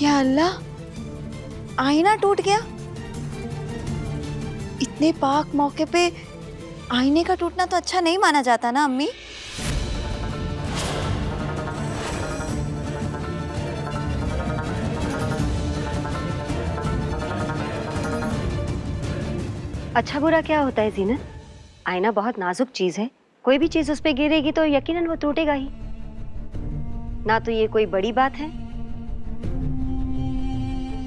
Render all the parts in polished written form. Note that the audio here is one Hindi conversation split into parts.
या अल्लाह, आईना टूट गया। इतने पाक मौके पे आईने का टूटना तो अच्छा नहीं माना जाता ना अम्मी। अच्छा बुरा क्या होता है जीनत? आईना बहुत नाजुक चीज है, कोई भी चीज उस पे गिरेगी तो यकीनन वो टूटेगा ही। ना तो ये कोई बड़ी बात है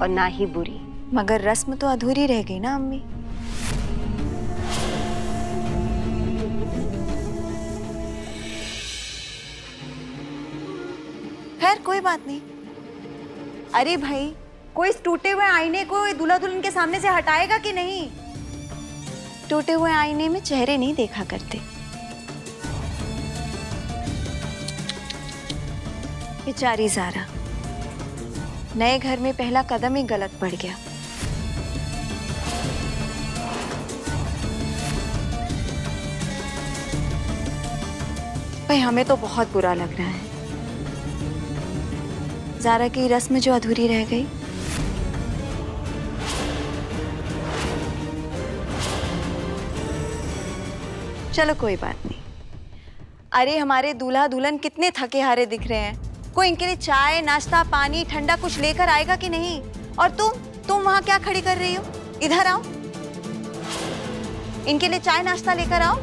और ना ही बुरी। मगर रस्म तो अधूरी रह गई ना अम्मी। खैर कोई बात नहीं। अरे भाई, कोई इस टूटे हुए आईने को दूल्हा दुल्हन के सामने से हटाएगा कि नहीं? टूटे हुए आईने में चेहरे नहीं देखा करते। बेचारी ज़ारा, नए घर में पहला कदम ही गलत पड़ गया। भाई हमें तो बहुत बुरा लग रहा है, ज़ारा की रस्म जो अधूरी रह गई। चलो कोई बात नहीं। अरे हमारे दूल्हा दुल्हन कितने थके हारे दिख रहे हैं, कोई इनके लिए चाय नाश्ता पानी ठंडा कुछ लेकर आएगा कि नहीं? और तुम वहां क्या खड़ी कर रही हो? इधर आओ, इनके लिए चाय नाश्ता लेकर आओ।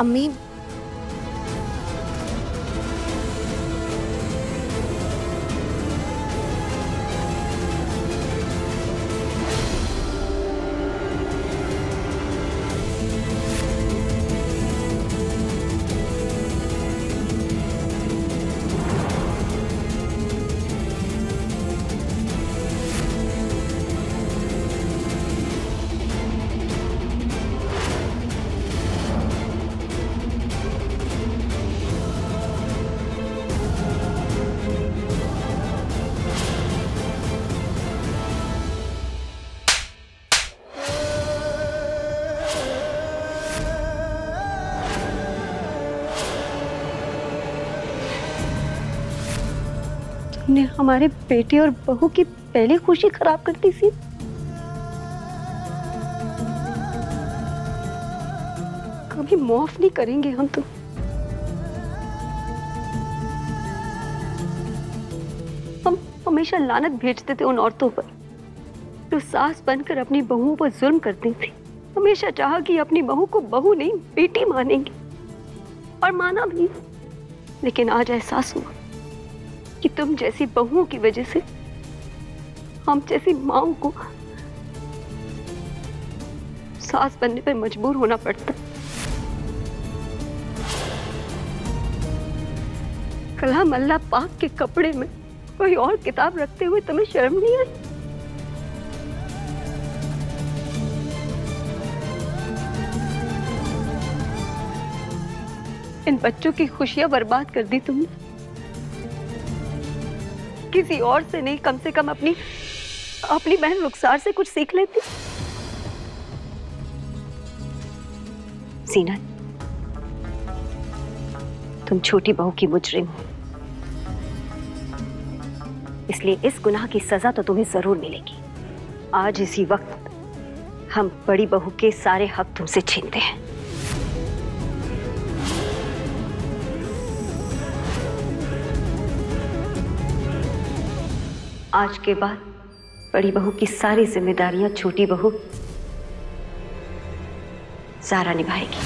अम्मी, तुमने हमारे बेटे और बहू की पहली खुशी खराब कर दी थी। कभी माफ नहीं करेंगे हम तो। हम हमेशा लानत भेजते थे उन औरतों पर जो सास बनकर अपनी बहुओं पर जुल्म करती थी। हमेशा चाहा कि अपनी बहू को बहू नहीं बेटी मानेंगे, और माना भी। लेकिन आज एहसास हुआ कि तुम जैसी बहुओं की वजह से हम जैसी माओं को सास बनने पर मजबूर होना पड़ता। कलाम अल्लाह पाक के कपड़े में कोई और किताब रखते हुए तुम्हें शर्म नहीं आई? इन बच्चों की खुशियां बर्बाद कर दी तुमने। किसी और से नहीं, कम से कम अपनी बहन रुखसार से कुछ सीख लेती। सीनत, तुम छोटी बहू की मुजरिम हो, इसलिए इस गुनाह की सजा तो तुम्हें जरूर मिलेगी। आज इसी वक्त हम बड़ी बहू के सारे हक तुमसे छीनते हैं। आज के बाद बड़ी बहू की सारी जिम्मेदारियां छोटी बहू ज़ारा निभाएगी।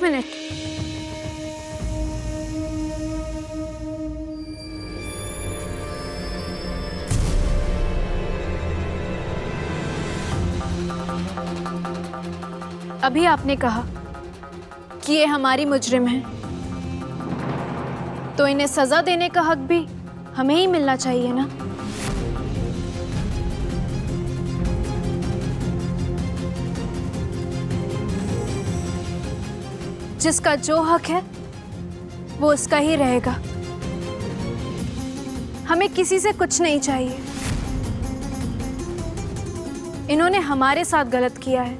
एक मिनट। अभी आपने कहा कि ये हमारी मुजरिम है, तो इन्हें सजा देने का हक भी हमें ही मिलना चाहिए ना। जिसका जो हक है वो उसका ही रहेगा। हमें किसी से कुछ नहीं चाहिए। इन्होंने हमारे साथ गलत किया है,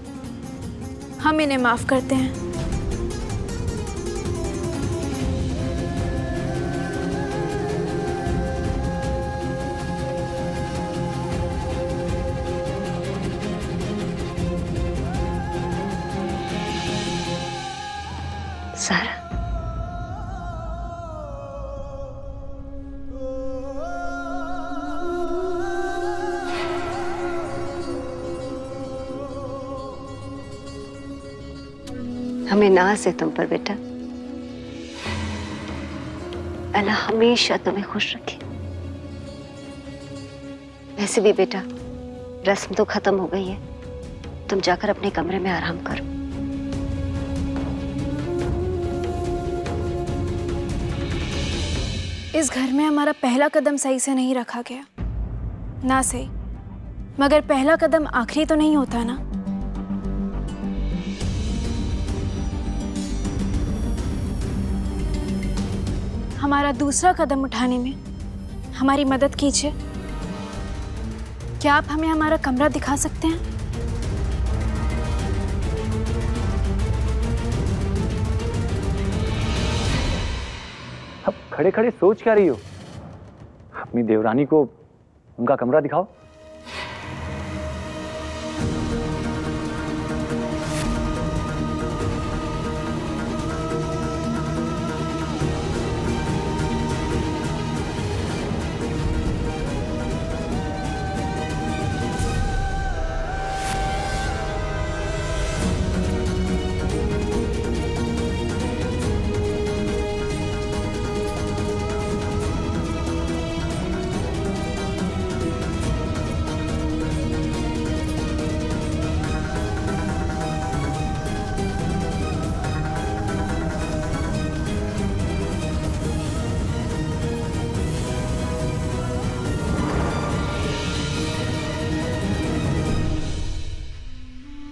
हम इन्हें माफ करते हैं। सारा, हमें नाज है तुम पर बेटा। अल्लाह हमेशा तुम्हें खुश रखे। वैसे भी बेटा रस्म तो खत्म हो गई है, तुम जाकर अपने कमरे में आराम करो। इस घर में हमारा पहला कदम सही से नहीं रखा गया ना। सही, मगर पहला कदम आखिरी तो नहीं होता ना। हमारा दूसरा कदम उठाने में हमारी मदद कीजिए। क्या आप हमें हमारा कमरा दिखा सकते हैं? अब खड़े खड़े सोच क्या रही हो? अपनी देवरानी को उनका कमरा दिखाओ।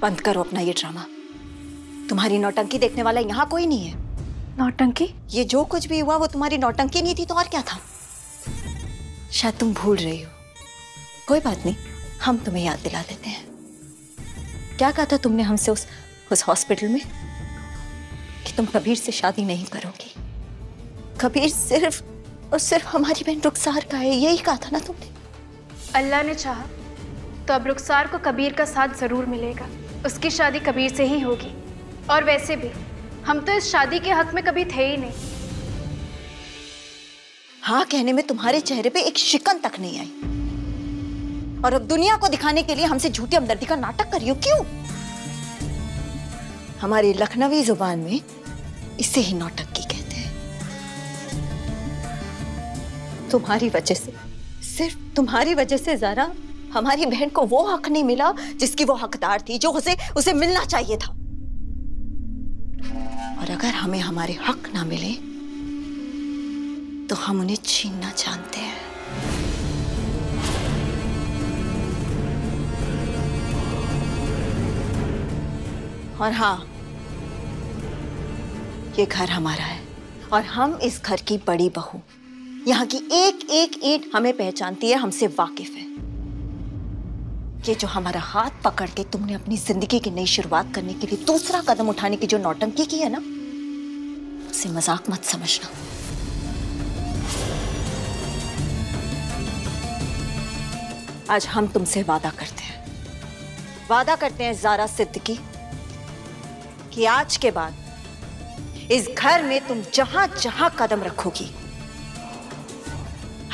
बंद करो अपना ये ड्रामा। तुम्हारी नौटंकी देखने वाला यहाँ कोई नहीं है। नौटंकी? ये जो कुछ भी हुआ वो तुम्हारी नौटंकी नहीं थी तो और क्या था? शायद तुम भूल रही हो। कोई बात नहीं, हम तुम्हें याद दिला देते हैं। क्या कहा था तुमने हमसे उस हॉस्पिटल में कि तुम कबीर से शादी नहीं करोगी? कबीर सिर्फ और सिर्फ हमारी बहन रुखसार का है, यही कहा था ना तुमने? अल्लाह ने चाहा तो अब रुखसार को कबीर का साथ जरूर मिलेगा। उसकी शादी कबीर से ही होगी। और वैसे भी हम तो इस शादी के हक में कभी थे ही नहीं। हाँ कहने में तुम्हारे चेहरे पे एक शिकन तक नहीं आई, और अब दुनिया को दिखाने के लिए हमसे झूठी हमदर्दी का नाटक करी हो। क्यों? हमारी लखनवी जुबान में इसे ही नौटंकी कहते हैं। तुम्हारी वजह से, सिर्फ तुम्हारी वजह से ज़रा हमारी बहन को वो हक नहीं मिला जिसकी वो हकदार थी, जो उसे मिलना चाहिए था। और अगर हमें हमारे हक ना मिले तो हम उन्हें छीनना जानते हैं। और हाँ, ये घर हमारा है और हम इस घर की बड़ी बहू। यहाँ की एक एक ईंट हमें पहचानती है, हमसे वाकिफ है। ये जो हमारा हाथ पकड़ के तुमने अपनी जिंदगी की नई शुरुआत करने के लिए दूसरा कदम उठाने की जो नौटंकी की है ना, उसे मजाक मत समझना। आज हम तुमसे वादा करते हैं ज़ारा सिद्दीकी कि आज के बाद इस घर में तुम जहां जहां कदम रखोगी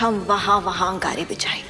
हम वहां अंगारे बिछाएंगे।